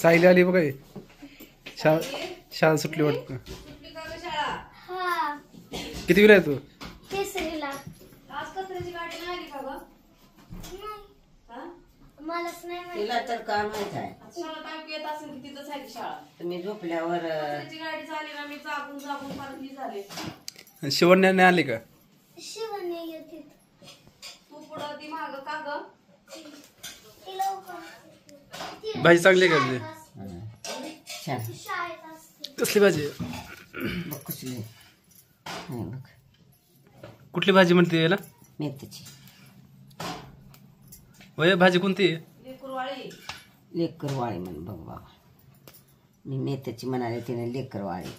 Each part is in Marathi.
सायली आली बघा. शाळा सुटली वाटतं. किती वेळा आहे तू? तिला तर काय माहित आहे. तुम्ही झोपल्यावर शिवण्याने आली का? भाजी चांगली का? कसली भाजी? कुठली भाजी म्हणते याला? मेथीची. वय भाजी कोणती? लेकरवाळी म्हण बघ बाबा. मी मेथीची म्हणाले, तिने लेकरवाळी.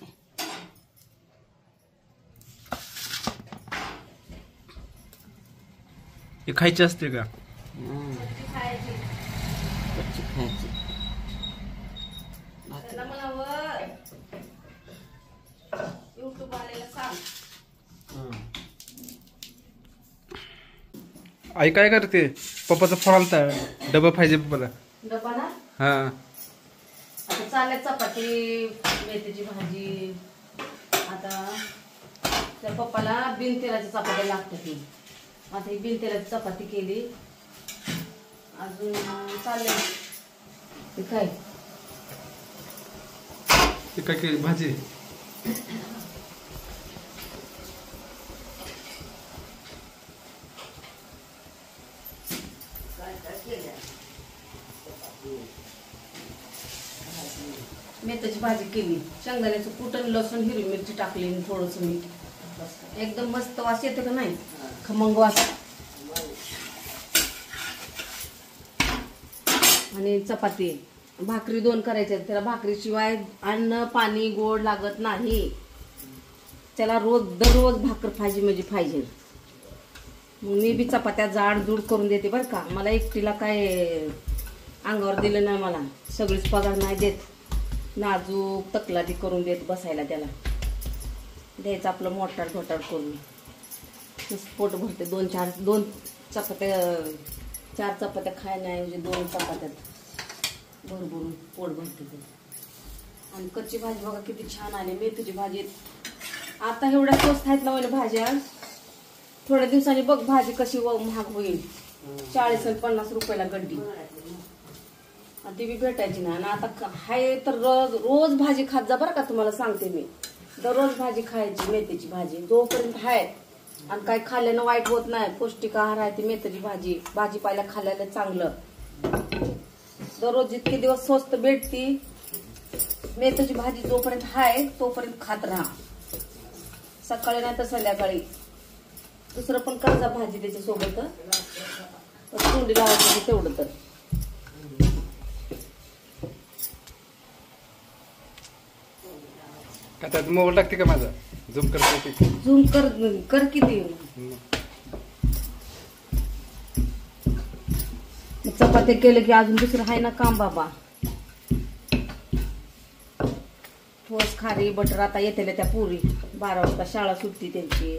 हे खायची असते का? कच्ची खायची. आई काय करते? पप्पाचा फोन आलता, डबा पाहिजे पप्पाला. डबा ना? हा. आता चालल्या चपाती, मेथीची भाजी. आता त्या पप्पाला बिन तेलाची चपाती लागतात. आता ही बिन तेलाची चपाती केली. अजून चालले ते काय भाजी. मेथीची भाजी केली. शेंगदाण्याचं कुटण, लसूण, हिरवी मिरची टाकली, थोडस मीठ. एकदम मस्त वास येते का नाही? खमंग वास. आणि चपाती, भाकरी 2 करायच्या. त्याला भाकरीशिवाय अन्न पाणी गोड लागत नाही. त्याला दररोज भाकर पाहिजे म्हणजे पाहिजे. मग मी बी चपात्या जाड करून देते बरं का. मला एकटीला काय अंगावर दिलं नाही. मला सगळीच पगार नाही देत. नाजूक तकलादी करून देत बसायला. त्याला द्यायचं आपलं मोटार घोटार करून. पोट भरते. 2 चपात्या 4 चपात्या खायण्याऐवजी 2 चपात्यात भरभरून पोट भरते. आणि कच्ची भाजी बघा किती छान आली. मेथीची भाजी आता एवढ्या स्वस्त आहेत ना भाज्या. थोड्या दिवसांनी बघ भाजी कशी महाग होईल. 40 आणि 50 रुपयाला गड्डी. ती बी भेटायची ना. आणि आता हाय तर रोज भाजी खात जा बरं का. तुम्हाला सांगते मी, दररोज भाजी खायची. मेथीची भाजी जोपर्यंत हाय आणि काय खाल्ल्यानं वाईट होत नाही. पौष्टिक आहार आहे ती मेथीची भाजी. भाजीपाला खाल्ल्याला चांगलं. दररोज जितके दिवस स्वस्त भेटती मेथीची भाजी जोपर्यंत हाय तोपर्यंत खात राहा. सकाळी नाही तर संध्याकाळी. दुसरं पण कर्जा भाजी त्याच्यासोबत तोंडी लावायची तेवढं तर. त्यात मोबाईल टाकते का माझा? झूम करते. झूम कर किती. चपात्या केलं की अजून दुसरं आहे ना काम बाबा. ठोस खारी बटर. आता येते त्या पुरी. 12 वाजता शाळा सुटती त्यांची.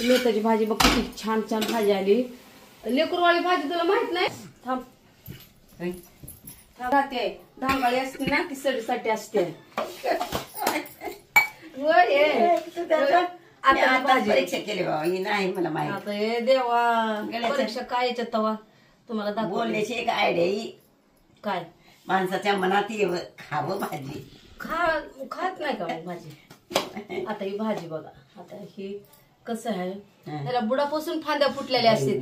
मेथीची भाजी बघ किती छान छान भाजी आली. लेकरवाळी भाजी तुला माहित नाही? थांब राहते. धांगाळी असते ना ती सडीसाठी असते. आता परीक्षा केली बाबा. ही नाही मला माहिती. आता हे देवा परीक्षा काय याच्यात तवा तुम्हाला दाखव. बोलण्याची एक आयडिया ही काय माणसाच्या मनात खावं भाजी. खात नाही का मग भाजी? आता ही भाजी बघा. आता ही कसं आहे, त्याला बुडापासून फांद्या फुटलेल्या असते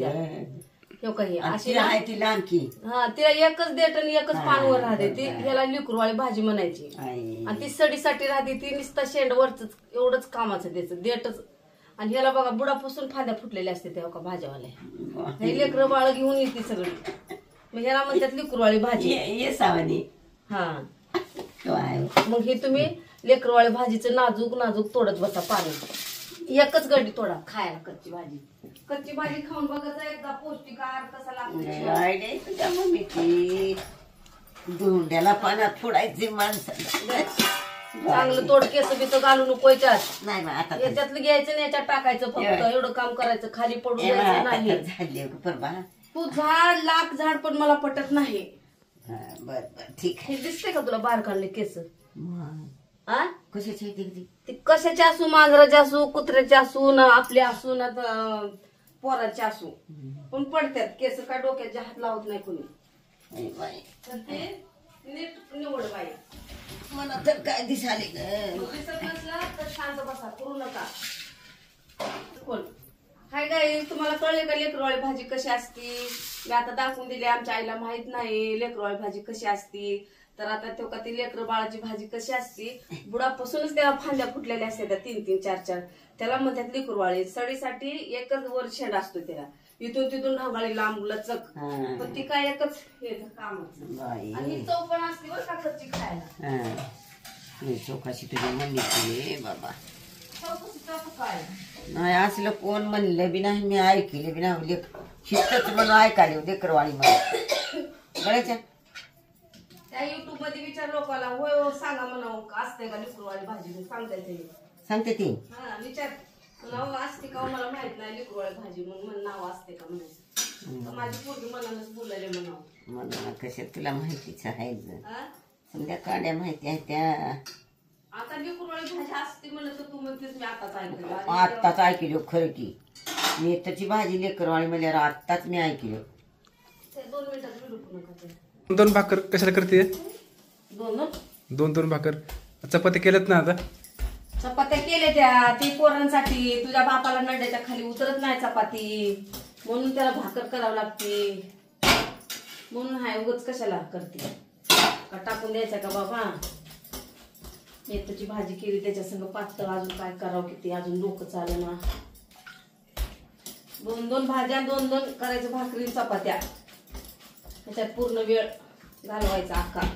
त्या काही अशी ती लांबकी. हा तिला एकच देठ आणि एकच पानवर राहते ती. ह्याला लिकुरवाळी भाजी म्हणायची. आणि ती सडीसाठी राहते ती. नुसतं शेंडवरच एवढंच कामाचं त्याचं देठच. आणि ह्याला बघा बुडापासून फांद्या फुटलेल्या असते त्या का भाज्यावाल्या. हे लेकरं बाळ घेऊन येते सगळी. मग ह्याला म्हणतात लिकुरवाळी भाजी. ये सावनी. हा मग हे तुम्ही लेकरवाळी भाजीचं नाजूक नाजूक तोडत बसा पाणी. एकच गड्डी तोडा खायला कच्ची भाजी. कच्ची भाजी खाऊन बघायचा एकदा पौष्टिक आहार कसा लागतो. मम्मीची धुंड्याला पाण्यात फोडायची माणसाला. चांगलं तोड केस बिस घालू नको याच्यात. नाही आता याच्यातलं घ्यायचं नाही याच्यात टाकायचं. फक्त एवढं काम करायचं. खाली पडून द्यायचं नाही. झाली परवा तू झाड लाख झाड पण मला पटत नाही. हा, बर बर ठीक आहे. हे दिसते का तुला बाहेर काढले केस? मग आ कशाची आहे ती? ते कशाचे असू, मांजराचे असू, कुत्र्याचे असू, ना आपले असू, ना पोराचे असू, पण पडतात केस. काय डोक्याचे हात लावत नाही कोणी. अरे बाई, तर ते नीट निवड बाई. मला तर काय दिसाले ग. दिसत नसलं तर शांत बसा, करू नका. कोण हाय काय तुम्हाला कळले का लेकरवाळी भाजी कशी असती? मी आता दाखवून दिली. आमच्या आईला माहित नाही लेकरवाळी भाजी कशी असती. तर आता तो का ती लेकर बाळाची भाजी कशी असती, बुडापासूनच त्याला फांद्या फुटलेल्या असतात त्या 3-3, 4-4. त्याला म्हणतात लेकरवाळी. सडीसाठी एकच वर शेंड असतो त्याला. इथून तिथून ढगाळी लांब लचक, पण ती काय एकच कामच. आणि चव पण असते बरं का कच्ची खायला. चौकाशी तुझ्या म्हणली बाबा. चव काय नाही असलं कोण म्हणलं बी नाही, मी ऐकले बी नाही. शिस्तच म्हणून ऐकाले लेकरवाळी मध्ये गळ्याच्या. त्या युट्यूब मध्ये विचार लोकांना, होय हो सांगा म्हणावं असते का लेकरवाळी भाजी? सांगताय ते सांगते ती. हा विचार नाव असते का मला माहित नाही लेकरवाळी भाजी म्हणून नाव असते का म्हणायचं. माझी पोरगी मनानच बोलायला म्हणावं. मला कशा तुला माहितीच आहे. हा? समजा काड्या माहिती आहे त्या. आता लेकरवाळी भाजी असते म्हणलं तर तू म्हणतेस मी आताच ऐकलं. आत्ताच ऐकलो खरं की. मेथीची भाजी लेकरवाळी म्हणल्यावर आत्ताच मी ऐकलो. 2 मिनिटात बिलकुल नका ते. 2 भाकर कशाला करते? 2 भाकर. चपात्या केल्यात ना आता? चपात्या केल्या त्या ती पोरांसाठी. तुझ्या बापाला नड्याच्या खाली उतरत नाही चपाती, म्हणून त्याला भाकर करावं लागते. म्हणून हाय उगाच कशाला करते का टाकून द्यायचा का बाबा? मेथीची भाजी केली त्याच्या संग पातळ, अजून काय करावं किती, अजून डोकं चालेना. 2 भाज्या, 2 करायचं भाकरी चपात्या. त्याच्यात पूर्ण वेळ घालवायचा अख्खा.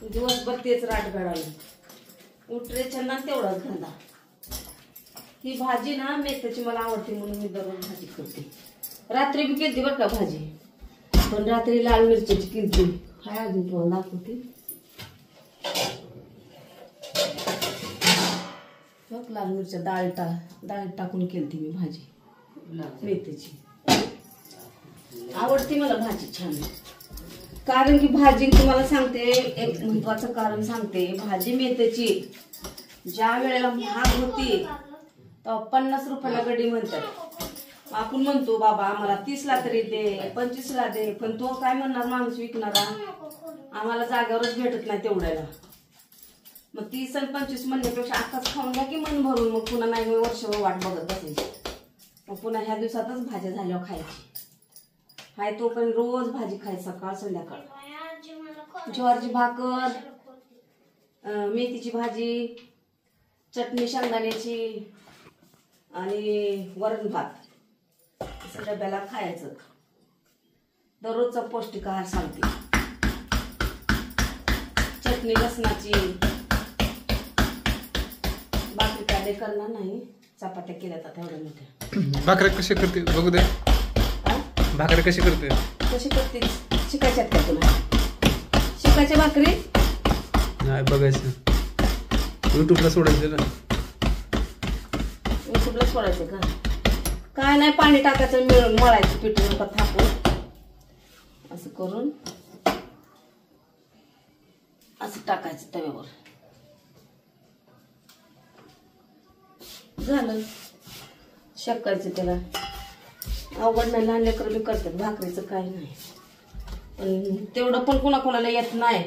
दिवसभर तेच राट घडावलं. उठरे छंदा तेवढाच धंदा. ही भाजी ना मेथीची मला आवडते म्हणून मी दररोज भाजी करते. रात्री बी केली बरं का भाजी, पण रात्री लाल मिरच्याची केली. हाय अजून तुम्हाला दाखवते. लाल मिरच्या डाळीत टाकून केली मी भाजी मेथीची. आवडते मला भाजी छान. कारण की भाजी तुम्हाला सांगते, एक महत्वाचं कारण सांगते. भाजी मेथीची ज्या वेळेला महाग होती तेव्हा 50 रुपयाला गडी म्हणतात. आपण म्हणतो बाबा आम्हाला 30ला तरी दे, 25ला दे, पण तो काय म्हणणार माणूस विकणारा, आम्हाला जागेवरच भेटत नाही तेवढ्याला. मग 30 आणि 25 म्हणण्यापेक्षा आताच खाऊन घ्या की मन भरून. मग पुन्हा नाही वर्षभर वाट बघत बसायची. मग पुन्हा ह्या दिवसातच भाज्या झाल्यावर खायची. हाय तो पण रोज भाजी खायची सकाळ संध्याकाळ. ज्वारीची भाकर, मेथीची भाजी, चटणी शेंगदाण्याची आणि वरण भात डब्याला खायचं. दररोजचा पौष्टिक आहार सांगते. चटणी लसणाची. भाकरी काय करणार नाही, चपात्या केल्या तर तेवढ्या मोठ्या. भाकरी कशी करते बघू दे. भाकरी कशी करते? कशी करते शिकायच्यात का तुला? शिकायच्या भाकरी नाही बघायचं, युट्यूबला सोडायचं ना. युट्यूबला सोडायचं का? काय नाही, पाणी टाकायचं, मळायचं पीठ थापून असं करून असं टाकायचं तव्यावर. झालं. शेकायचं त्याला. अवघड नाही, लहान लेकरं बी करतात भाकरीचं, काही नाही. पण तेवढं पण कोणाकोणाला येत नाही.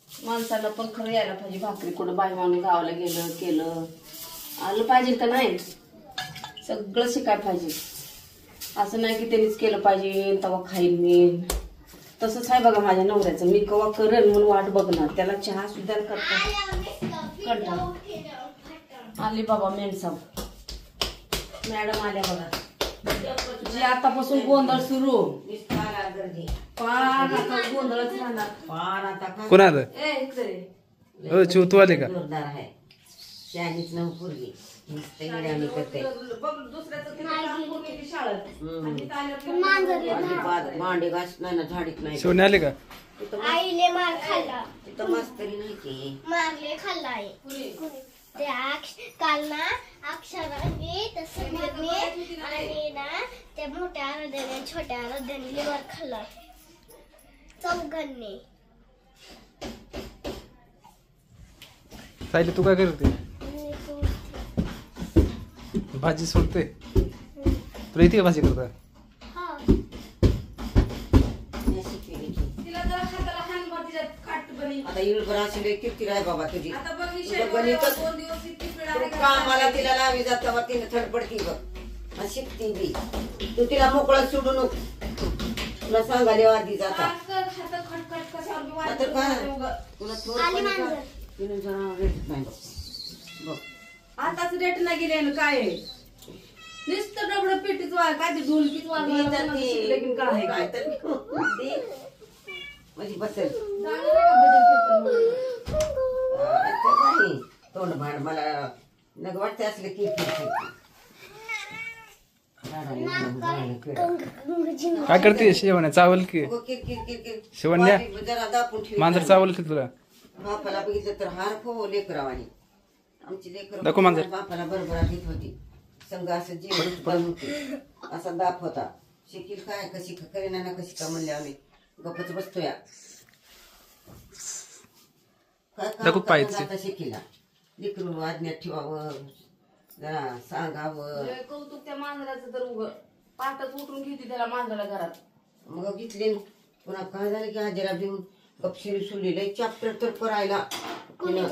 माणसाला पण खरं यायला पाहिजे भाकरी. कुठं बाई माणूस गावाला गेलं केलं आलं पाहिजे का नाही, सगळं शिकायला पाहिजे. असं नाही की त्यांनीच केलं पाहिजे तेव्हा खाईन मी. तसंच आहे बघा माझ्या नवऱ्याचं. मी कवा करेन म्हणून वाट बघणार. त्याला चहा सुद्धा करता आली बाबा मेनसाब मॅडम आल्या बघा. जे आतापासून गोंधळ सुरू, पार आता गोंधळच राहणार. पार आता कोण आलं? ए इकडे हो चिव, तू आले का? जोरदार आहे. शाळेत न पूर्वी करते. भांडे घास नाही ना, झाडीत नाही. शिवणे आले का? आईने मार खाल्ला. तिथं मास्तरी नाही की मारले खाल्ला आहे. त्या काल ना अक्षराने तसं आणि ना त्या मोठ्या आराध्याने आणि छोट्या आराध्याने लिव्हर खाल्लाय चौघांनी. सायली तू काय करते? आणि भाजी सोडते. तुला येते का भाजी करता? हा मी शिकली की. तिला जरा हाताला हान भर तिच्यात खाट बनी. आता इळभर अशी किरकिर आहे बाबा तुझी. आता बघ ही तुझं शेवट गणितच- 2 दिवस इतकी पीडा तू आहे कामाला तिला लावी जाता तिने थडपडती बघ आणि शिकती बी. तू तिला मोकळं सोडू नको. तुला सांगायला आधी जाता हात खटखट कशावर बी आता वाजत काय? नाही उगा. तुला आली थोडं मांजर. तिने जरा रेट नाही बघ. आताच रेट नाही गेले ना काय आहे? नुसतं डबडं पेटीच वाळ काय ते ढोलकीच मी वाजवायला तर कोणाचं ती- शिकलं की काय आहे? काय तर ती म्हणजे बसेल जाणार आहे का भजन कीर्तन म्हणून? नाही तोंड भांड मला नग वाटते असलं की काय करते शेवण्या? चावल की शिवण्या? जरा दापून ठेव. मांजर चावल की तुला? बापाला बघितलं तर हार खो लेकरावानी. आमची लेकर दाखव मांजर. बापाला बरोबर घेत होती. संघ असं जीवन होती असा दाप होता. शिकील काय कशी करीना ना कशी का म्हणले आम्ही गपच बसतोया. काय दाखव काम पायचे. करता शिकीला लेकरू आज्ञात ठेवावं जरा सांगावं. लय कौतुक त्या मांजराचं तर उघड पाठच उठून घेते त्याला मांजराला घरात. मग घेतले पुन्हा काय झालं की आजीला देऊन गपशिरी सुलीला चॅप्टर तर करायला कोणी ग?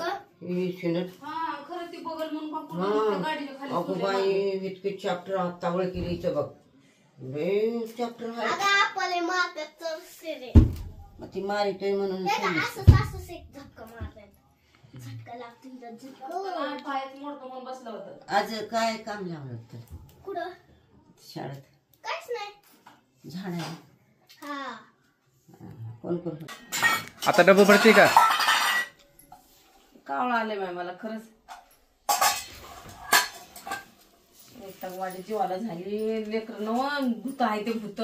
हा खरं ती बघल म्हणून का पुन्हा त्या गाडीच्या खाली अगो सोडलं बाई मागं. इतके चॅप्टर आत्तावळ केली इथं बघ लय चॅप्टर आहे. अगं आपले मारतात चौसेरे. मग ती मारितोय म्हणून त्याला सोडली. असंच एक झटका मारतात. झटका लागतो इथं झटका. त्याला पायात मोडतं म्हणून बसलं होतं. आज काय काम लावलं होतं कुठं? शाळेत? काहीच नाही. झाड आहे. हा कोण कोण आता डबं भरते का? कावळा आले बाई मला खरंच. एकटा वाडी जीवाला झाली लेकर नव भूत आहे ते भूत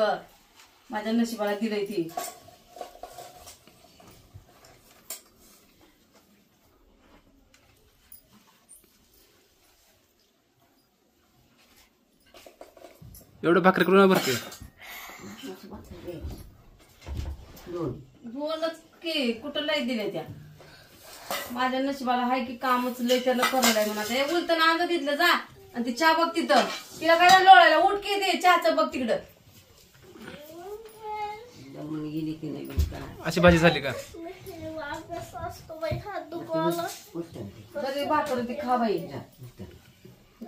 माझ्या नशिबाला दिलंय ती. एवढं भाकरी करून भरते? दोन दोनच की कुठं लय दिले त्या माझ्या नशिबाला हाय की कामच लय त्याला करायला आहे म्हणा. हे उलट ना अंग तिथलं जा आणि ती चहा बघ तिथं तिला काय लोळायला उठ की ते चहाचं बघ तिकडं. जमून गेली की नाही बघ काय. अशी भाजी झाली का? वापस असतो बाई हात दुखवला. बरे भाकर ती खा बाई. जा, उतर.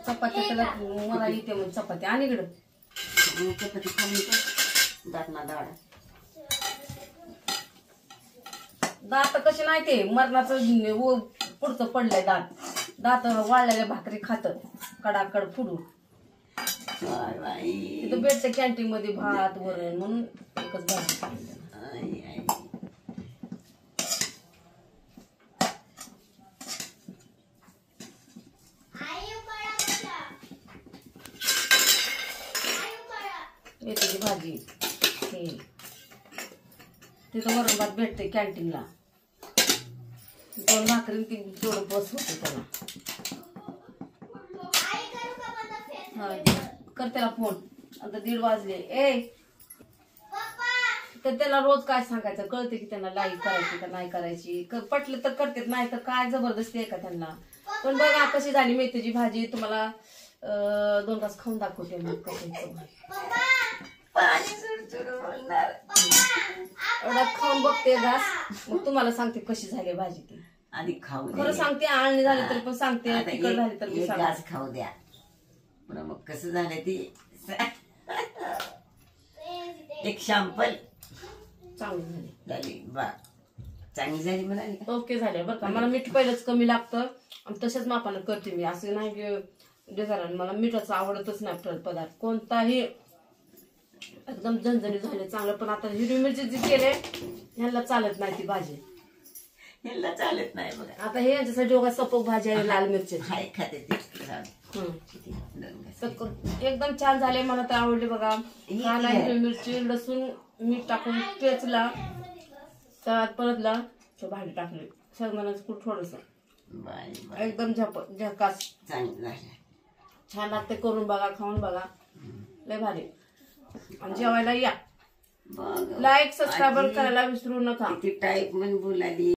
चपाती त्याला मला येते मग चपाती आणि इकडं चपाती खाली का दात ना दाड दात कसे नाही ते मरणाचं पुढचं पडलंय दात. दात वाळलेल्या भाकरी खात कडाकड फुडून. काय बाई. तिथं भेटतं कॅन्टीन मध्ये भात वरण म्हणून एकच भाजी खाल्ली. आई, आई. मेथीची भाजी हे तिथं वरण भात भेटते कॅन्टीनला. 2 भाकरी ती जोड बस होते त्याला. हा, कर त्याला फोन. आता 1:30 वाजले. ए तर त्याला रोज काय सांगायचं कळते की त्यांना लाईक करायची का नाही करायची. पटलं तर करतेत नाही तर काय जबरदस्ती आहे का त्यांना. पण बघा कशी झाली मेथीची भाजी. तुम्हाला 2 तास खाऊन दाखवते मग कशी एवढा खाऊन बघते घास मग तुम्हाला सांगते कशी झाली भाजी ती. आधी खाऊ खरं सांगते आळणी झाली तरी पण सांगते तिखट झाली तर एक घास खाऊ द्या पुन्हा मग कसं झालं ती एक शॅम्पल चांगली झाली. झाली बा चांगली झाली म्हणाली का? ओके झाले बरं का. मला मीठ पहिलंच कमी लागतं आणि तशाच मापानं करते मी. असं नाही की डिझाईन मला मिठाचं आवडतच नाही पदार्थ कोणताही. एकदम झणझणी झाले चांगलं. पण आता हिरवी मिरची जी केले ह्यांना चालत नाही ती भाजी. ह्याला चालत नाही बघा. आता हे यांच्यासाठी बघा सपक भाजी आहे लाल मिरची. हाय खाते ते जाऊ. किती दोन घास. तर एकदम छान झाले. मला तर आवडले बघा. कांदा हिरवी मिरची लसूण मीठ टाकून पेचला त्यात परतला तर भाजी टाकली शेंगदाण्याचं कूट थोडस बाय बाय एकदम झकास चांगलं झालं. छान लागते. करून बघा खाऊन बघा लय भारी. आणि जेवायला या. बघ लाईक सबस्क्राईब आजी, करायला विसरू नका. किती टाईप म्हणून बोलाली.